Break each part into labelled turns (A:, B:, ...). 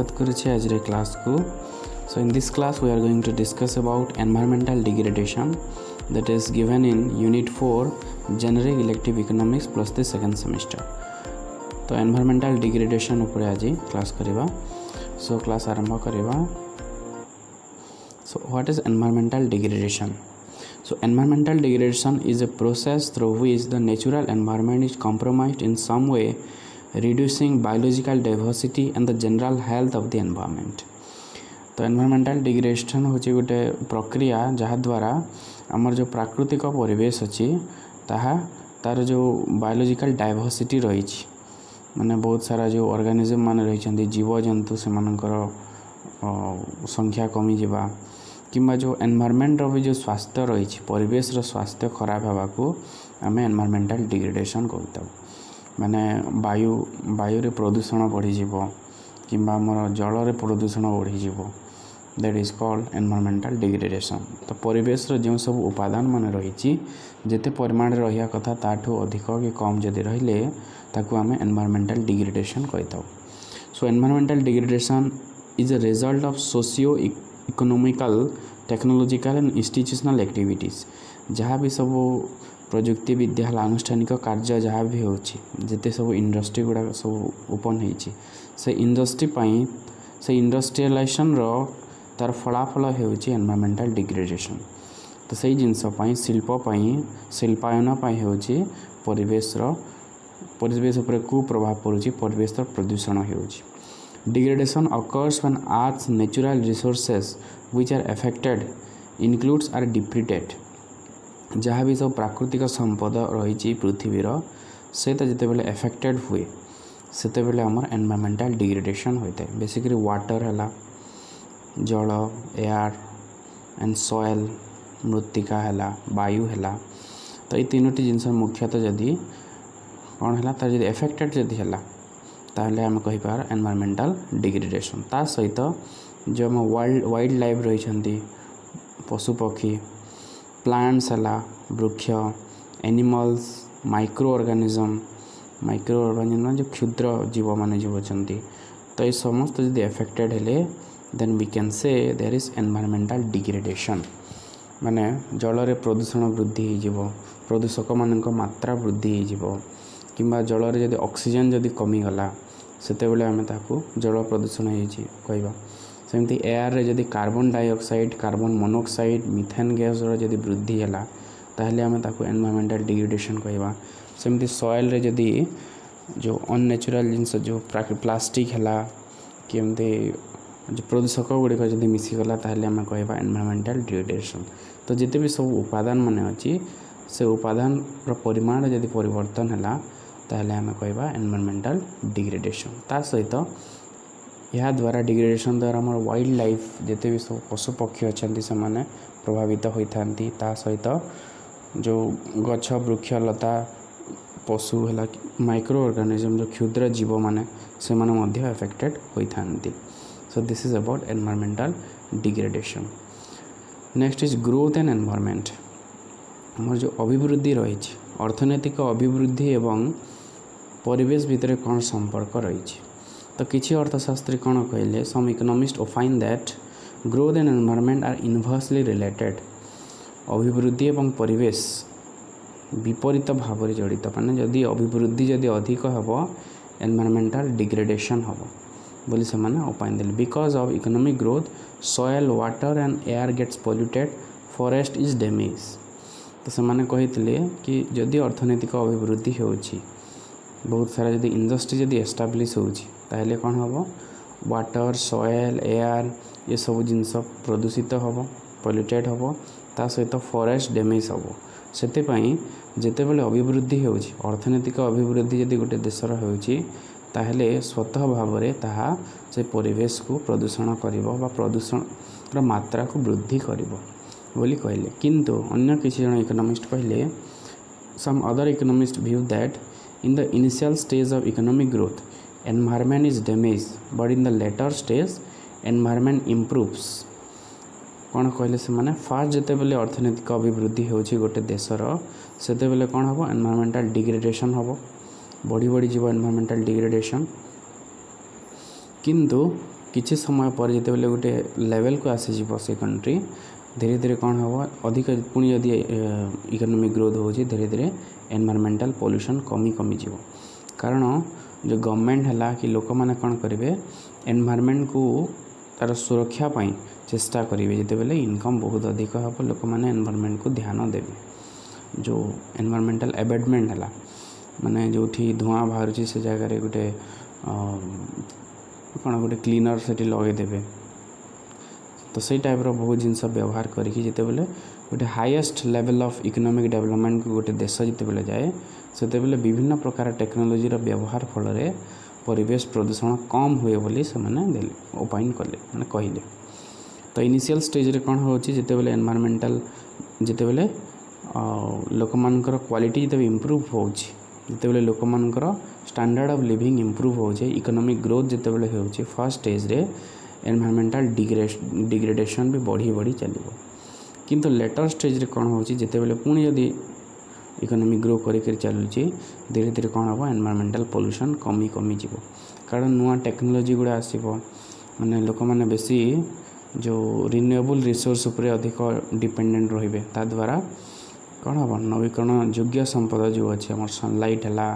A: स्वागत करुच्छे आज क्लास को। So in this class we are going to discuss about environmental degradation that is given in unit 4 generic elective economics plus the second semester. तो environmental degradation ऊपर आज class करिवा। So class आरंभ करिवा। So what is environmental degradation? So environmental degradation is a process through which the natural environment is compromised in some way, reducing biological diversity and the general health of the environment. तो environmental degradation होची गोटे प्रक्रिया जहाँ द्वारा आमर जो प्राकृतिक परिवेश अच्छी ताहा तार जो बायोलॉजिकल डाइवर्सिटी रही माने बहुत सारा जो ऑर्गेनिज्म माने रही जीव जंतु से संख्या कमी जावा किंबा जो एनवायरमेंट रो भी जो स्वास्थ्य रही परिवेश रो स्वास्थ्य खराब होगा को आम एनवायरमेंटल डिग्रेडेशन कहता माने वायु रे प्रदूषण बढ़ी जीवो किंबा आमर जल रे प्रदूषण बढ़ी जीवो that is called environmental degradation. तो परिवेश रो जो सब उपादान माने रही जेते परिमाण रहिया कथा ताठू अधिक कि कम जदि रहिले ताकू आम एनवायरमेंटल डिग्रेडेशन कहता। सो environmental degradation is a result of socio economical technological and institutional activities जहाँ भी सब प्रजुक्ति विद्या आनुष्ठानिक कार्य जहाँ भी होते सब इंडस्ट्री गुड़ा सब ओपन से इंडस्ट्री से इंडस्ट्रियलाइजेशन तार फलाफल होची एनवायरमेंटल डिग्रेडेशन। तो सही जिनस शिल्पायन होची परिवेश उपर कुप्रभाव पड़ुची परिवेश प्रदूषण होची। Degradation occurs when earth natural resources which are affected includes are depleted जहाँ भी सब प्राकृतिक संपद रही पृथ्वीर से जितेबाला एफेक्टेड हुए से आमर एनवायरमेंटल डिग्रेडेशन होता है। बेसिकली वाटर है जल एयर एंड सॉइल मृत्तिका है वायु है। तो ये तीनोटी जिनस मुख्यतः जदि कौन है तार जदि एफेक्टेड जदि है ताहले आम कहीपर एनवायरमेंटल डिग्रेडेशन। ता सहित जो आम वाइल्ड लाइफ रही पशुपक्षी प्लांट्स है वृक्ष एनिमल्स माइक्रो ऑर्गेनिज्म जो क्षुद्र जीव माने जीव अच्छी तो ये समस्त जदि एफेक्टेड हेले then we can say there is environmental degradation माने जल रे प्रदूषण वृद्धि हो प्रदूषक मानक मात्रा वृद्धि हो किंबा जल रे जदि ऑक्सीजन जदि कमी गला सेते बेले आमे ताकू जल प्रदूषण होइछि कहबा। सेमती एयर रे जदि carbon dioxide carbon monoxide methane gas रो जदि वृद्धि हैला ताहले आमे ताकू एनवायरमेंटल डिग्रेडेशन कहबा। सेमती सॉइल रे जदि जो अननेचुरल जिनस जो प्लास्टिक हैला केमती जो प्रदूषक गुड़िक जदि मिसीगला ताहले आमे कहबा एनवायरमेंटल डिग्रेडेशन। तो जिते भी सब उपादान माने अछि से उपादान रो परिमाण जदि परिवर्तन हैला ताहले आमे कहबा एनवायरमेंटल डिग्रेडेशन। ता सहित यह द्वारा डिग्रेडेशन द्वारा आम वाइल्ड लाइफ जिते भी सब पशु पक्षी अच्छा से माने प्रभावित होता ता सहित जो गछ वृक्ष लता पशु है माइक्रो ऑर्गेनिज्म जो क्षुद्र जीव माने से माने मध्य एफेक्टेड होता। So this is about environmental degradation. Next is growth and environment. आमर जो अभिवृद्धि रही अर्थनैतिक अभिवृद्धि एवं परिवेश भितर कौन संपर्क रही तो किसी अर्थशास्त्री कौन कहले some economist opine that growth and environment are inversely related. अभिवृद्धि एवं परिवेश विपरीत भाव में जड़ित माने जदि अभिवृद्धि जदि अधिक हम एनवायरमेंटल डिग्रेडेशन हम बोली से माने ओपाइन देले। Because of economic growth soil water and air gets polluted forest is damage. तो से माने कहितले कि जदि अर्थनैतिक अभिवृद्धि होछि बहुत सारा जदि इंडस्ट्री जदि एस्टाब्लिश होछि ताहले कौन हम वाटर सॉइल एयर ये सब जिनस प्रदूषित हम पॉल्यूटेड हम ता सहित फॉरेस्ट डैमेज हम से जिते बड़े अभिवृद्धि होछि अर्थनैतिक अभिवृद्धि जदि गोटे देशर होछि ताहले स्वतः भाव में ताहा से परिवेश को प्रदूषण करिवो बा प्रदूषण मात्रा को वृद्धि करिवो बोली कहले। किंतु अन्य किसी जन इकोनॉमिस्ट कहले some other economist view that in the initial stage of economic growth environment is damage but in the later stage environment improves. कौन कहले से माने फास्ट जिते बेले अर्थनैतिक अभिवृद्धि होछि गोटे देशर सेते बेले कौन हम एनवायरमेंटल डिग्रेडेशन हम बढ़ी बढ़ी जीव एनवायरमेंटल डिग्रेडेशन किंतु किसी समय पर जितेबाला गोटे लेवल को आसीज से कंट्री धीरे धीरे कौन हम अधिक पुणी जदि इकोनॉमिक ग्रोथ हो धीरे धीरे एनवायरमेंटल पॉल्यूशन कमी कमी जीव कारण जो गवर्नमेंट है कि लोक मैंने कौन करेंगे एनवायरमेंट को तार सुरक्षा पाई चेष्टा करेंगे जिते बेले इनकम बहुत अधिक हम लोक मैंने एनवायरमेंट को ध्यान देवे जो एनवायरमेंटल एबेटमेंट है माने जो धुआं बाहर से जगह गोटे कौन गोटे क्लीनर से लगेदेवे तो सही टाइप बहुत जिनस व्यवहार करके जिते बेले गोटे highest level of economic development को गोटे देश जिते बेले जाए से विभिन्न प्रकार टेक्नोलोजी व्यवहार फल परिवेश प्रदूषण कम हुए बोली से मैंने ओपाइन कले मैंने कहले तो इनिशियल स्टेज रे कौन हो जिते बेले एनवायरमेंटल जिते बेले लोक मानकर क्वालिटी जिते इम्प्रूव हो जिते बेले लोक मानकर स्टैंडर्ड ऑफ लिविंग इम्प्रूव हो इकोनॉमिक ग्रोथ जिते बेले हो फर्स्ट स्टेज रे एनवायरमेंटल डिग्रेडेशन भी बढ़ी बढ़ी चलो किंतु लेटर स्टेज रे कौन हो जिते बेले पुणी जदि इकोनॉमी ग्रो कर चलुची धीरे धीरे कौन हम एनवायरमेंटल पॉल्यूशन कमी कमी जीव कारण नुआ टेक्नोलोजी गुड़ा आसो माने लोक मैंने बेसी जो रिन्यूएबल रिसोर्स उपरे अधिक डिपेंडेंट रहिबे ता द्वारा कौन हम नवीकरण योग्य संपद जो अच्छे आम सनलाइट है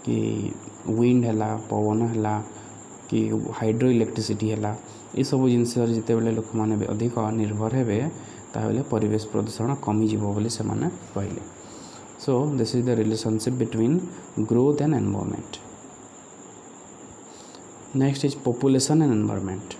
A: कि विंड है पवन है कि हाइड्रो इलेक्ट्रिसिटी है ये सब जिनस जिते बेले लोक मैंने अधिक निर्भर हेबे ताहले परिवेश प्रदूषण कमी जीव बोली से माने कहले so this is the relationship between growth and environment next is population and environment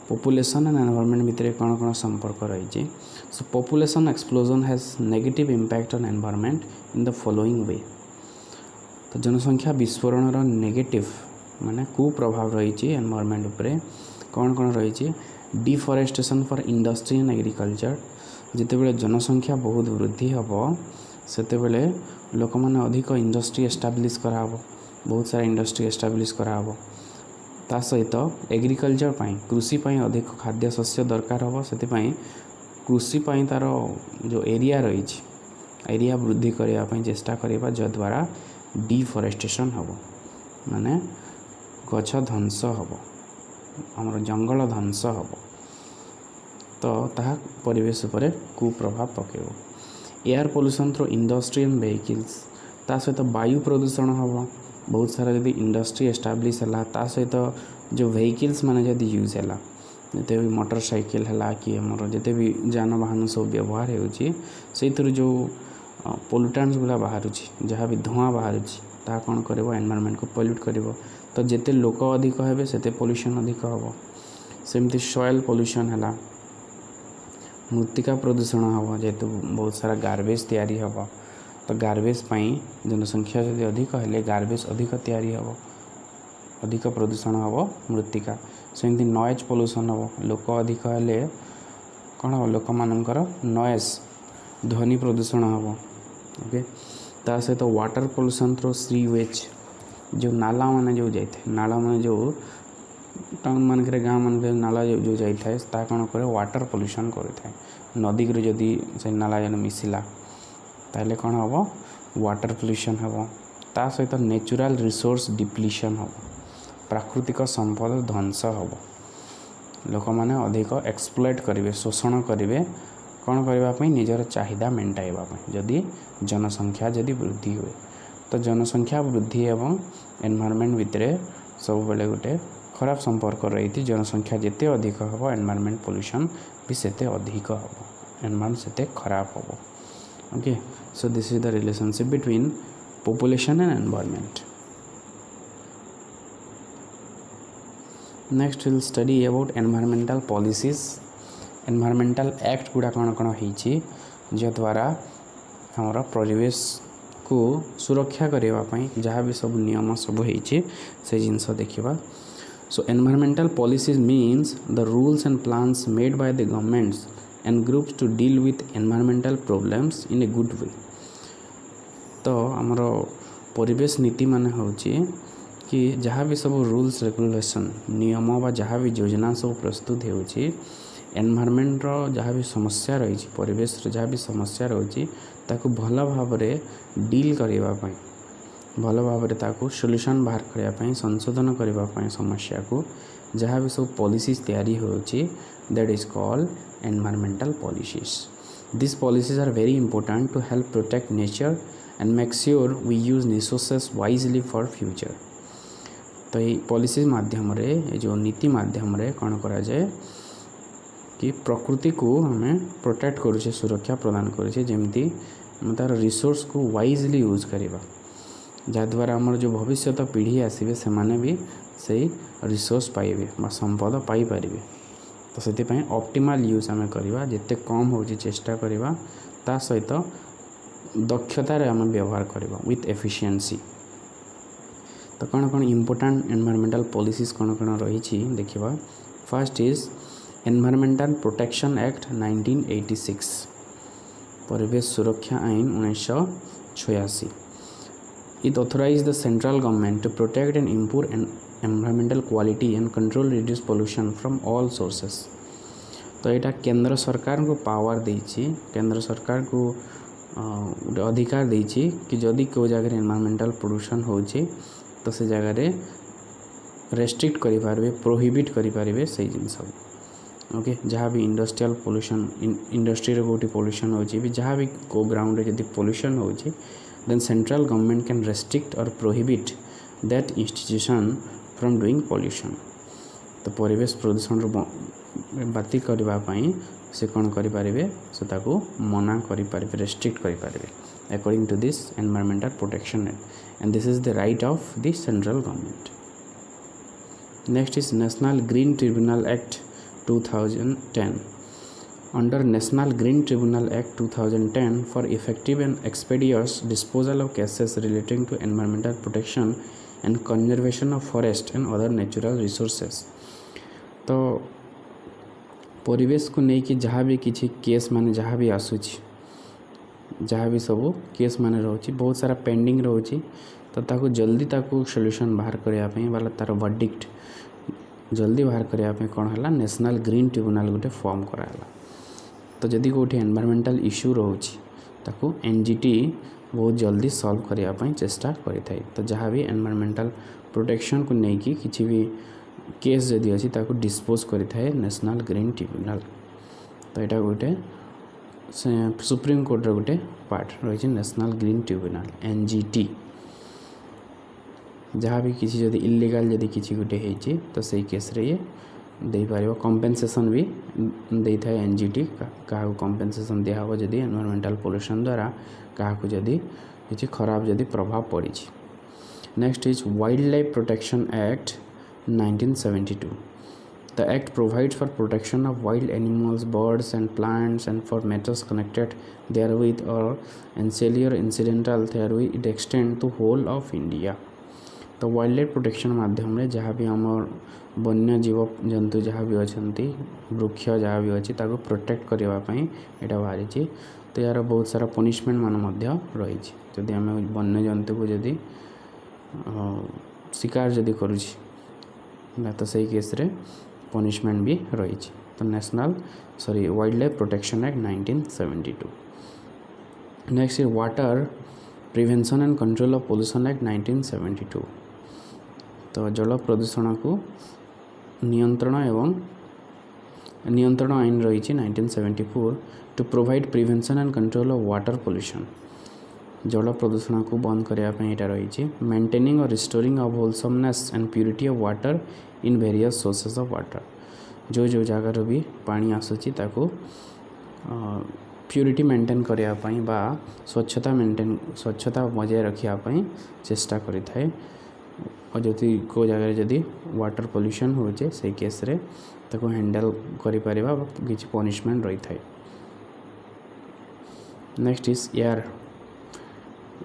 A: population and environment भितर कौन कौन संपर्क रही सो population explosion has negative impact on environment in the following वे तो जनसंख्या विस्फोरण नेगेटिव माने कुप्रभाव रही एनवायरनमेंट उपरे कौन कौन रही deforestation for industry and agriculture जिते बेले जनसंख्या बहुत वृद्धि हम सेते बेले लोक मैंने अधिक इंडस्ट्री एस्टाब्लिश कराब बहुत सारा इंडस्ट्री एस्टाब्लिश कराब ता सहित एग्रीकल्चर पाई कृषि पाई अधिक खाद्य शस्य दरकार हम से कृषि पाई तार जो एरिया रही एरिया वृद्धि करने चेष्टा करवा जद्वारा डिफॉरेस्टेशन हम माने गछ ध्वंस हम आमर जंगल ध्वंस हम तो ताहा परिवेश पर कुप्रभाव पकेब air pollution through industry and vehicles ता सहित वायु प्रदूषण हम बहुत सारा जब इंडस्ट्री एस्टाब्लिश है ता सहित जो व्हीकल्स माने जब यूज है जिते भी मोटरसाइकिल है कि आमर जिते भी जानवाहन सब व्यवहार हो जो पोल्यूटान्स गुला बाहर जहाँ भी धुआं बाहर ता कौन कर एनवायरनमेंट को पॉल्यूट कर तो जिते लोक अधिक हे से पोल्यूशन अधिक हम सेमती सॉइल पोल्यूशन है मृत्तिका प्रदूषण हम जेहेतु बहुत सारा गार्बेज तैयारी हम तो गार्बेज पाई जनसंख्या जब अधिक हेले गार्बेज अधिक तैयारी हम अधिक प्रदूषण हम मृत्तिका सेमती नॉइज पोल्यूशन हम लोक अधिक हेले कौन हम लोक मानकर नॉइज ध्वनि प्रदूषण हम ओके ता सहित वाटर पोल्यूशन थ्रू सीवेज जो नाला माने जो जाए नाला माने जो टाउन मानक गाँ मानक नाला जो जाए ता कौन करे वाटर पोल्यूशन करें नदी जदि से नाला जन मिसिला ताले कौन हम वाटर पोल्यूशन हम ता सहित नेचुरल रिसोर्स डिप्लीशन हम प्राकृतिक संपद ध्वंस हम लोक मैंने अधिक एक्सप्लॉइट करेंगे शोषण करेंगे कौन करने निजर चाहिदा मेंटाइवाई जदि जनसंख्या जदि वृद्धि हुए तो जनसंख्या वृद्धि एवं एनवायरनमेंट भितर सब बेले गोटे खराब संपर्क रही जनसंख्या जिते अधिक हम एनवायरनमेंट पोल्यूशन भी सेते अधिक हम एनवायरनमेंट सेते खराब हम okay so this is the relationship between population and environment next will study about environmental policies environmental act गुड़ा कौन कौन हो द्वारा हमारा परिवेश को सुरक्षा करने जहाँ भी सब नियम सब होती से जिनस देखा so environmental policies means the rules and plans made by the governments and groups to deal with environmental problems in a good way तो आमर परिवेश नीति माने होची कि जहाँ भी सब रूल्स रेगुलेशन नियम व जहाँ भी योजना सब प्रस्तुत होची एनवायरमेंट जहाँ भी समस्या रही परिवेश जहाँ भी समस्या रही ताकू भल भाव डील करने भल भाव सॉल्यूशन बाहर करने संशोधन करने समस्या को जहाँ भी सब पॉलिसीज तैयारी होची that is called environmental policies. These policies are very important to help protect nature and make sure we use resources wisely for future. तो ये पॉलिसीज माध्यम रे ये जो नीति माध्यम रे कौन करा जाए कि प्रकृति को हमें प्रोटेक्ट करुचे सुरक्षा प्रदान करुचे जमती तार रिसोर्स को वाइजली यूज करवा जहाद्वारा आमर जो भविष्य पीढ़ी आसवे से माने भी सही रिसोर्स पाइबे संपद पाइपर. तो से ऑप्टिमल यूज आम करवा जिते कम हो चेष्टा करवा ता सहित दक्षतार आम व्यवहार करवा विथ एफिशिएंसी. तो कौन कौन इम्पोर्टेंट एनवायरमेंटल पॉलिसीज कौन कौन रही देखा. First is environmental protection act 1986 परिवेश सुरक्षा आईन 1986. It authorize the central government to protect and improve environmental quality and control reduce pollution from all sources. तो यहाँ केंद्र सरकार को पावर देछि केंद्र सरकार को गोटे अधिकार देछि कि जदि को जगह एनवायरमेंटल पोल्यूशन होछि तो से जगह रे रेस्ट्रिक्ट करि पारबे प्रोहिबिट करि पारबे से जिनस. ओके जहाँ भी इंडस्ट्रियल पोल्यूशन इंडस्ट्री रे गोटे पोल्यूशन होछि भी जहाँ भी को ग्राउंड रे जदि पोल्यूशन होछि then central government can restrict और prohibit that institution from doing pollution. तो परिवेश प्रदूषण बातिल करने से कौन करें से ताको मना करें रेस्ट्रिक्ट करें according to this environmental protection act and this is the right of the central government. Next is national green tribunal act 2010. Under National Green Tribunal Act 2010 for effective and expeditious disposal of cases relating to environmental protection and conservation of forest and other natural resources. तो परिवेश को नहीं कि जहाँ भी किसी case माने जहाँ भी आसूची जहाँ भी सब केस माने रोची बहुत सारा पेंडिंग रोची तो ताको जल्दी ताको सॉल्यूशन बाहर करने वाला तार वर्डिक्ट जल्दी बाहर करने कौन है नेशनल ग्रीन ट्रिब्यूनल गोटे फॉर्म कराला. तो जदि कौटी एनवायरमेंटल इश्यू रोची ताको एनजीटी बहुत जल्दी सॉल्व करने चेष्टा करें. तो जहाँ भी एनवायरमेंटल प्रोटेक्शन को लेकिन किसी भी केस जदि अच्छी ताको डिस्पोज करें नेशनल ग्रीन ट्रिब्यूनल. तो यहाँ गोटे सुप्रीम कोर्ट गोटे पार्ट रही नेशनल ग्रीन ट्रिब्यूनल एनजीटी. जहाँ भी किसी जदि इल्लीगल जदि किसी गोटे होती तो सही केस रे ये दे पारिबो कॉम्पेनसेशन भी दे था एनजीटी क्या कॉम्पेनसेशन दिया हो जदि एनवायरमेंटल पोल्यूशन द्वारा क्या जदि किसी खराब जदि प्रभाव पड़ी. Next is wild life protection act 1972. The act provides for protection of wild animals, birds and plants and for matters connected therewith or ancillary incidental therewith it extends to whole of India. तो wild life protection माध्यम रे जहाँ भी आमर वन्य जीव जंतु जहाँ भी अच्छा वृक्ष जहाँ भी अच्छी ताको प्रोटेक्ट करने यहाँ बाहरी. तो यार बहुत सारा पनिशमेंट मान रही जदि आम वन्य जंतु को जदि शिकार जदि करुँच तो सही केस रे पनिशमेंट भी रही. तो national wild life protection act 1972. Next is water prevention and control of pollution act 1972. तो जल प्रदूषण को नियंत्रण एवं नियंत्रण आईन रही 1974 to provide prevention and control of water pollution. जल प्रदूषण को बंद करने यहाँ रही मेंटेनिंग और restoring of wholesomeness and purity of water in various sources of water. जो जगार भी पानी आसूची ताको प्यूरिटी मेंटेन करने बा स्वच्छता बजाय रखापी चेष्टा करें. और जदि को जगह जदि वाटर पोल्यूशन हो से केस रे ताको हैंडल करि परिबा किछि पनिशमेंट रही थाए. Next is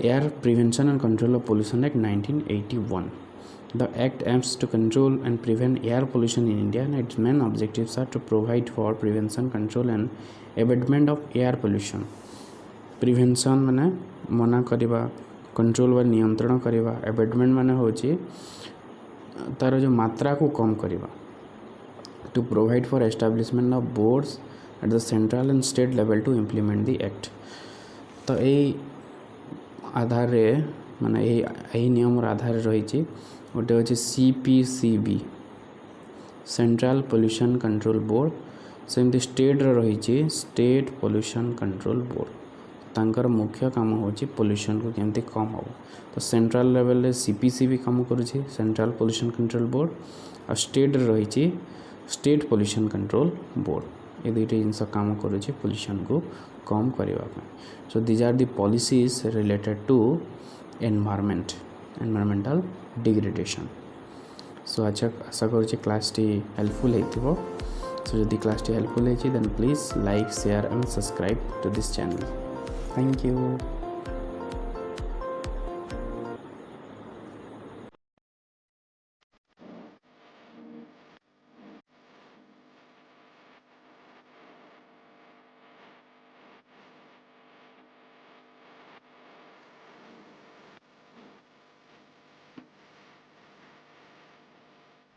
A: air prevention and control of pollution act 1981. The act aims to control and prevent air pollution in India and its main objectives are to provide for prevention, control and abatement of air pollution. Prevention माने मना करिबा, control व नियंत्रण करिबा, abatement माने होची तार जो मात्रा को कम करिबा. To provide for establishment of boards at the central and state level to implement the act. तो यही आधार रे माने यही नियम आधार रही गोटे हूँ CPCB central pollution control board सेमती स्टेट रही स्टेट पोल्यूशन कंट्रोल बोर्ड तांकर मुख्य काम होची पोल्यूशन को केमती कम हो तो सेंट्रल लेवल रे सीपीसी भी काम करुचे सेंट्रल पोल्यूशन कंट्रोल बोर्ड और स्टेट रही स्टेट पोल्यूशन कंट्रोल बोर्ड ये दुईटा जिनस काम करुचे पोल्यूशन को कम करने so these are the policies related to environmental degradation so आशा करुचे क्लास टी हेल्पफुल होइथिबो सो जदि क्लास टी हेल्पफुल होइछि then please like share and subscribe to this channel thank you.